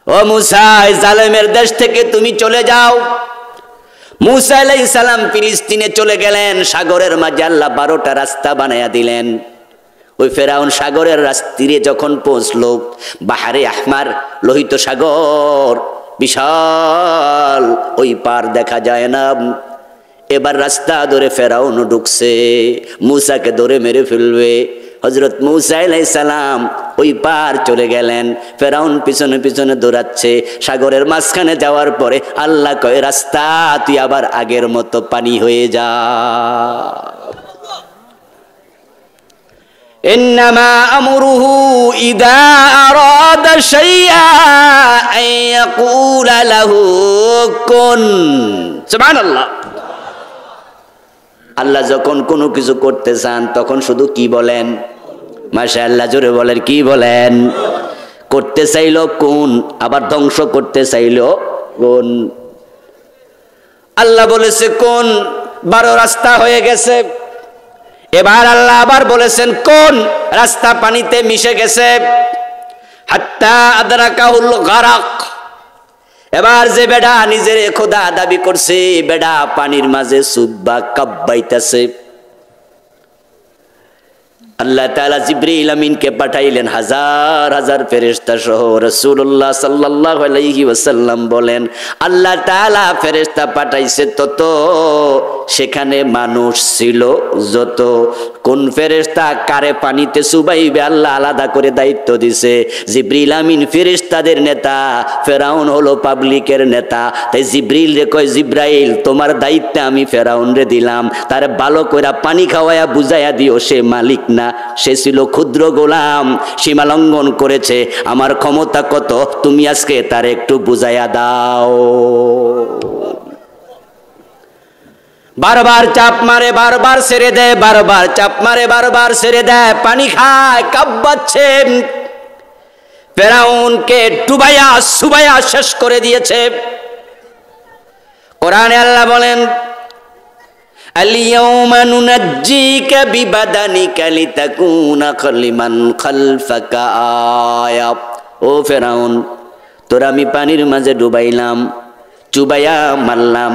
ও মুসা, জালেমের দেশ থেকে তুমি চলে যাও। মুসা আলাইহিস সালাম ফিলিস্তিনে চলে গেলেন। সাগরের মাঝে আল্লাহ 12টা রাস্তা বানায়া দিলেন। ওই ফেরাউন সাগরের তীরে যখন পৌঁছলো, বাহারে আহমার, লোহিত সাগর বিশাল, ওই পার দেখা যায় না। এবার রাস্তা ধরে ফেরাউন ঢুকছে, মুসাকে ধরে মেরে ফেলবে। হযরত মুসা আলাইহিস সালাম ওই পার চলে গেলেন, ফেরাউন পিছনে পিছনে দৌড়াচ্ছে। সাগরের মাঝখানে যাওয়ার পরে আল্লাহ কয়, রাস্তা তুই আবার আগের মতো পানি হয়ে যা। ইন্নামা আমরুহু ইযা আরাদা শাইআ আন ইয়াকুলা লাহু কুন। সুবহানাল্লাহ। আল্লাহ যখন কোনো কিছু করতে চান তখন শুধু কি বলেন? মাশাআল্লাহ, জোরে বলেন, কি বলেন? করতে চাইলো কোন, আবার ধ্বংস করতে চাইলো কোন। আল্লাহ বলেছে কোন, 12 রাস্তা হয়ে গেছে। এবার আল্লাহ আবার বলেছেন কোন, রাস্তা পানিতে মিশে গেছে। হাত্তা আদরাকাহুল গারাক। এবার যে বেডা নিজের খোদা দাবি করছে, বেডা পানির মাঝে সুব্বা কাব্বাইতেছে। আল্লাহ তাআলা জিবরিল আমিনকে পাঠাইলেন হাজার হাজার ফেরেশতা সহ। রাসূলুল্লাহ সাল্লাল্লাহু আলাইহি ওয়াসাল্লাম বলেন, আল্লাহ তাআলা ফেরেশতা পাঠাইছে তত, সেখানে মানুষ ছিল যত। কোন ফেরেশতা কারে পানিতে চুবাইবে আল্লাহ আলাদা করে দায়িত্ব দিছে। জিবরিল আমিন ফেরেশতাদের নেতা, ফেরাউন হলো পাবলিকের নেতা। তাই জিবরিল রে কয়, জিব্রাইল তোমার দায়িত্ব আমি ফেরাউন রে দিলাম, তার ভালো করে পানি খাওয়ায়া বুঝাইয়া দিও সে মালিক না, সে ছিল ক্ষুদ্র গোলাম, সীমা লঙ্ঘন করেছে, আমার ক্ষমতা কত তুমি আজকে তার একটু বুঝাইয়া দাও। বারবার চাপ মারে, বারবার ছেড়ে দেয়, বারবার চাপ মারে, বারবার ছেড়ে দেয়, পানি খায়, কাঁপাচ্ছে। ফেরাউনকে ডুবাইয়া সুবাইয়া শেষ করে দিয়েছে। কোরআনে আল্লাহ বলেন, আল-ইয়াওমা নুনাজ্জিকা বিবাদানিকা লিতাকুনা লিমান খালফাকা আয়া। ও ফেরাউন, তোর আমি পানির মাঝে ডুবাইলাম, চুবাইয়া মারলাম,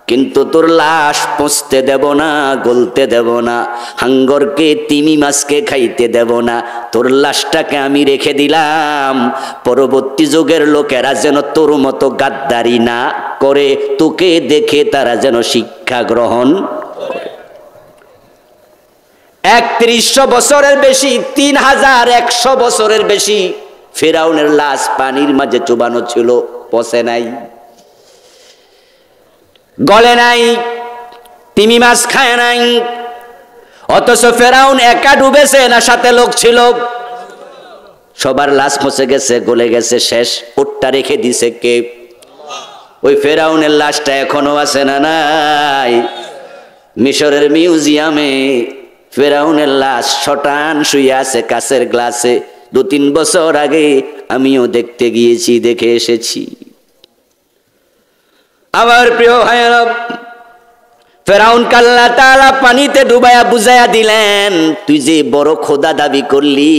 কিন্তু তোর লাশ পচতে দেব না, গলতে দেব না, হাঙ্গরকে তিমি মাছকে খাইতে দেব না, তোর লাশটাকে আমি রেখে দিলাম। পরবর্তী যুগের লোকেরা যেন তোর মতো গাদ্দারি না করে, তোকে দেখে তারা যেন শিক্ষা গ্রহণ করে। ৩১০০ বছরের বেশি, ৩১০০ বছরের বেশি ফেরাউনের লাশ পানির মাঝে চুবানো ছিল, পচে নাই, গলে নাই, তিমি মাছ খায় নাই। অথচ ফেরাউন একা ডুবেছে না সাথে লোক ছিল? সবার লাশ পচে গেছে, গলে গেছে, শেষ। ওটটা রেখে দিছে কে? ওই ফেরাউনের লাশটা এখনো আছে না নাই? মিশরের মিউজিয়ামে ফেরাউনের লাশ শটান শুয়ে আছে কাচের গ্লাসে। ২-৩ বছর আগে আমিও দেখতে গিয়েছি, দেখে এসেছি। আমার প্রিয় ভাইয়েরা, ফেরাউনকে আল্লাহ তাআলা পানিতে ডুবাইয়া বুঝাইয়া দিলেন, তুই যে বড় খোদা দাবি করলি,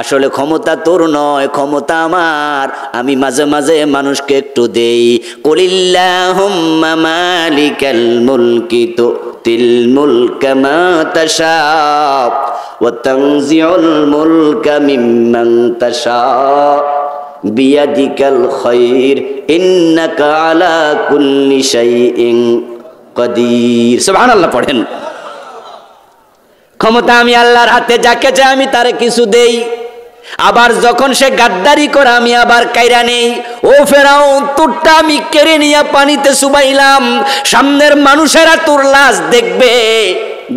আসলে ক্ষমতা তোর নয়, ক্ষমতা আমার। আমি মাঝে মাঝে মানুষকে একটু দেই। কুলিল্লাহুম্মা মালিকাল মুলকি তুতিল মুলকা মা তাশা ওয়া তানজিউল মুলকা মিম্মান তাশা বিয়াদিকাল খায়র ইন্নাকা আলা কুল্লি শাইইন কাদির। সুবহানাল্লাহ পড়েন। ক্ষমতা আমি আল্লাহর হাতে, যাকে চাই আমি তারে কিছু দেই, আবার যখন সে গাদ্দারি করে আমি আবার কাইরা নেই। ও ফেরাউন, তোরটা আমি কেড়ে নিয়ে পানিতে চুবাইলাম, সামনের মানুষেরা তোর লাশ দেখবে,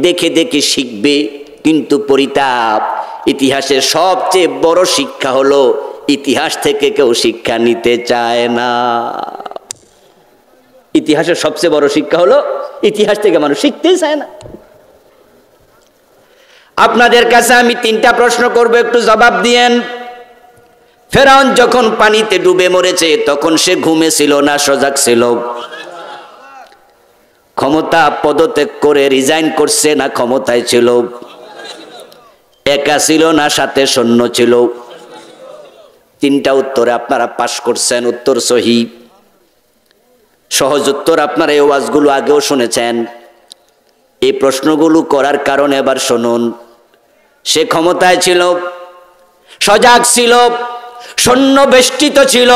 দেখে দেখে শিখবে। কিন্তু পরিতাপ, ইতিহাসের সবচেয়ে বড় শিক্ষা হলো ইতিহাস থেকে কেউ শিক্ষা নিতে চায় না। ইতিহাসের সবচেয়ে বড় শিক্ষা হলো ইতিহাস থেকে মানুষ শিখতেই চায় না। আপনাদের কাছে আমি 3টা প্রশ্ন করব, একটু জবাব দিয়েন। ফেরাউন যখন পানিতে ডুবে মরেছে তখন সে ঘুমে ছিল না সজাগ ছিল? ক্ষমতা পদত্যাগ করে রিজাইন করছে না ক্ষমতায় ছিল? একা ছিল না সাথে সৈন্য ছিল? 3টা উত্তরে আপনারা পাশ করছেন, উত্তর সহি। সহজ উত্তর আপনারা এই ওয়াজগুলো আগেও শুনেছেন। এই প্রশ্নগুলো করার কারণে এবার শুনুন। সে ক্ষমতায় ছিল, সজাগ ছিল, সৈন্য বেষ্টিত ছিল।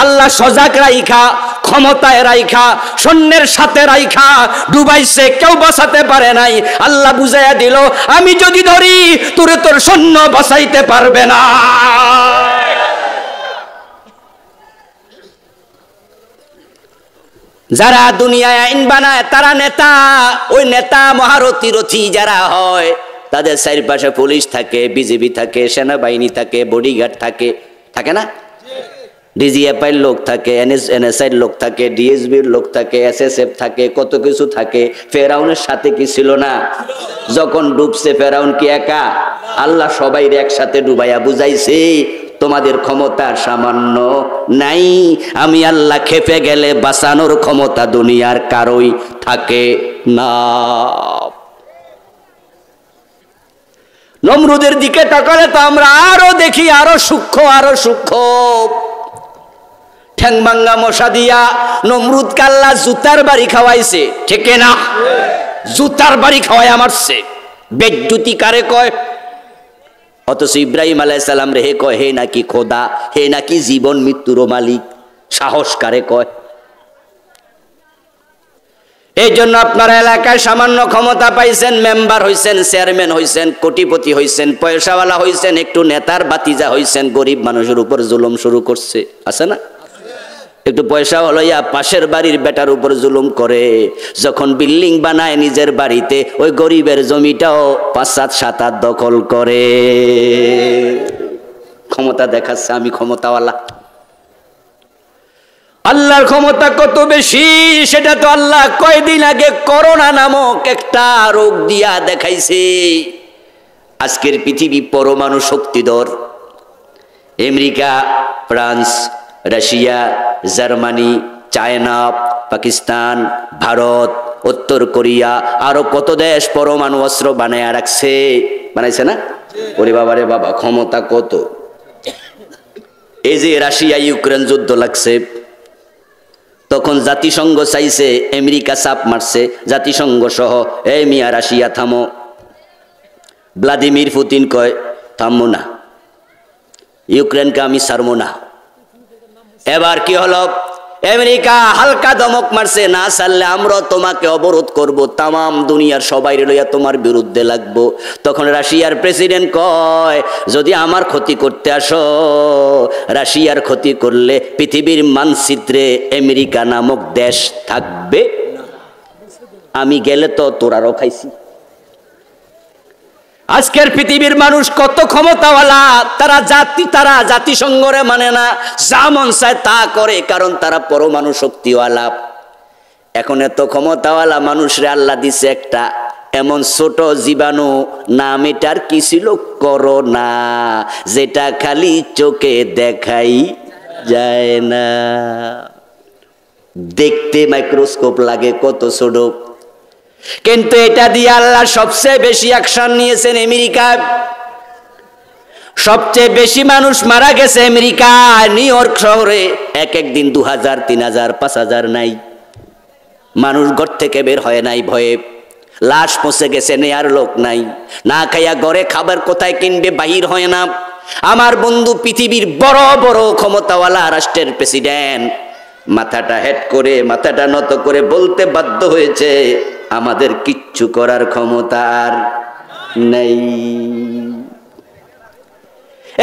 আল্লাহ সজাগ রাইখা, ক্ষমতায় রাইখা, সৈন্যের সাথে রাইখা ডুবাইছে, কেউ বাঁচাতে পারে নাই। আল্লাহ বুঝাইয়া দিল, আমি যদি ধরি তোরে তোর সৈন্য বাঁচাইতে পারবে না। যারা দুনিয়ায় আইন বানায় তারা নেতা। ওই নেতা মহারথী রথী যারা হয়, তাদের চারপাশে পুলিশ থাকে, বিজিবি থাকে, সেনাবাহিনী থাকে, বডিগার্ড থাকে, থাকে না? ডিজিএফআই লোক থাকে, এনএসআই লোক থাকে, ডিএসবির লোক থাকে, এসএসএফ থাকে, কত কিছু থাকে। ফেরাউনের সাথে কি ছিল না? যখন ডুবছে ফেরাউন কি একা? আল্লাহ সবাইরে একসাথে ডুবাইয়া বুঝাইছে, তোমাদের ক্ষমতা সামান্য নাই। আমি আল্লাহ খেপে গেলে বাঁচানোর ক্ষমতা দুনিয়ার কারোই থাকে না। নমরুদের দিকে তাকালে তো আমরা আরো দেখি, আরো সূক্ষ্ম, আরো সূক্ষ্ম। ঠ্যাং ভাঙ্গা মশা দিয়া নমরুদ কাল্লা জুতার বাড়ি খাওয়াইছে, ঠিক না? জুতার বাড়ি খাওয়াই মারছে। বেজ্জুতি কারে কয়? অথচ ইব্রাহিম আলাইহিস সালাম রে হে কয় হে নাকি খোদা, হে নাকি জীবন মৃত্যুর মালিক। সাহস কারে কয়? এই জন্য আপনারা এলাকায় সামান্য ক্ষমতা পাইছেন, মেম্বার হইছেন, চেয়ারম্যান হইছেন, কোটিপতি হইছেন, পয়সাওয়ালা হইছেন, একটু নেতার বাতিজা হইছেন, গরিব মানুষের উপর জুলুম শুরু করছে, আছে না? একটু পয়সা হলইয়া পাশের বাড়ির বেটার উপর জুলুম করে। যখন বিল্ডিং বানায় নিজের বাড়িতে, ওই গরিবের জমিটাও ৫-৭ দখল করে। ক্ষমতা দেখাচ্ছে আমি ক্ষমতাওয়ালা। আল্লাহর ক্ষমতা কত বেশি সেটা তো আল্লাহ কয়দিন আগে করোনা নামক একটা রোগ দিয়া দেখাইছে। আজকের পৃথিবী পরমাণু শক্তিধর। America, France, Russia, Germany, China, Pakistan, Bharat, উত্তর কোরিয়া, আরো কত দেশ পরমাণু অস্ত্র বানায় রাখছে, বানাইছে না? ওরে বাবা রে বাবা, ক্ষমতা কত! এই যে রাশিয়া ইউক্রেন যুদ্ধ লাগছে, তখন জাতিসংঘ চাইছে, আমেরিকা চাপ মারছে জাতিসংঘ সহ, এই মিয়া রাশিয়া থামো। ভ্লাদিমির পুতিন কয় থামবো না, ইউক্রেনকে আমি ছাড়বো না। এবার কি হলো? আমেরিকা হালকা ধমক মারছে, না ছাড়লে আমরা তোমাকে অবরোধ করব, তামাম দুনিয়ার সবাই লইয়া তোমার বিরুদ্ধে লাগবো। তখন রাশিয়ার প্রেসিডেন্ট কয় যদি আমার ক্ষতি করতে আসো, রাশিয়ার ক্ষতি করলে পৃথিবীর মানচিত্রে আমেরিকা নামক দেশ থাকবে, আমি গেলে তো তোরারও খাইছি। আজকের পৃথিবীর মানুষ কত ক্ষমতাওয়ালা, তারা জাতিসংঘরে মানে না, যা মন চায় তা করে, কারণ তারা পরমাণু শক্তিওয়ালা। এখন এত ক্ষমতাওয়ালা মানুষরে আল্লাহ দিছে একটা এমন ছোট জীবাণু, নাম এটার কি ছিল? করোনা, যেটা খালি চোখে দেখাই যায় না, দেখতে মাইক্রোস্কোপ লাগে, কত ছোট। কিন্তু এটা দিয়ে আল্লাহ সবচেয়ে বেশি অ্যাকশন নিয়েছেন আমেরিকা। সবচেয়ে বেশি মানুষ মারা গেছে আমেরিকা, নিউ ইয়র্ক শহরে এক দিন ২০০০, ৩০০০, ৫০০০ নাই। মানুষ ঘর থেকে বের হয় নাই ভয়ে, লাশ পচে গেছে, নেয়ার লোক নাই, না খাইয়া ঘরে খাবার কোথায় কিনবে, বাহির হয় না। আমার বন্ধু পৃথিবীর বড় বড় ক্ষমতাওয়ালা রাষ্ট্রের প্রেসিডেন্ট মাথাটা হেড করে, মাথাটা নত করে বলতে বাধ্য হয়েছে আমাদের কিচ্ছু করার ক্ষমতা আর নেই।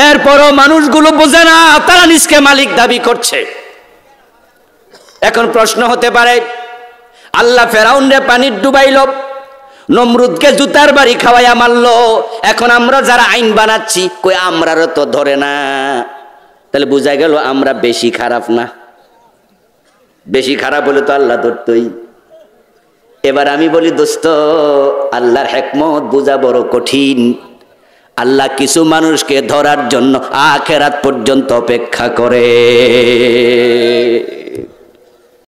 এরপরও মানুষগুলো বোঝে না, তারা নিজকে মালিক দাবি করছে। এখন প্রশ্ন হতে পারে, আল্লাহ ফেরাউনরে পানির ডুবাইল, নমরুদকে জুতার বাড়ি খাওয়াইয়া মারলো, এখন আমরা যারা আইন বানাচ্ছি কই আমরারও তো ধরে না, তাহলে বোঝা গেল আমরা বেশি খারাপ না? বেশি খারাপ হলে তো আল্লাহ ধরতই। এবার আমি বলি দোস্ত, আল্লাহর হিকমত বোঝা বড় কঠিন। আল্লাহ কিছু মানুষকে ধরার জন্য আখিরাত পর্যন্ত অপেক্ষা করে।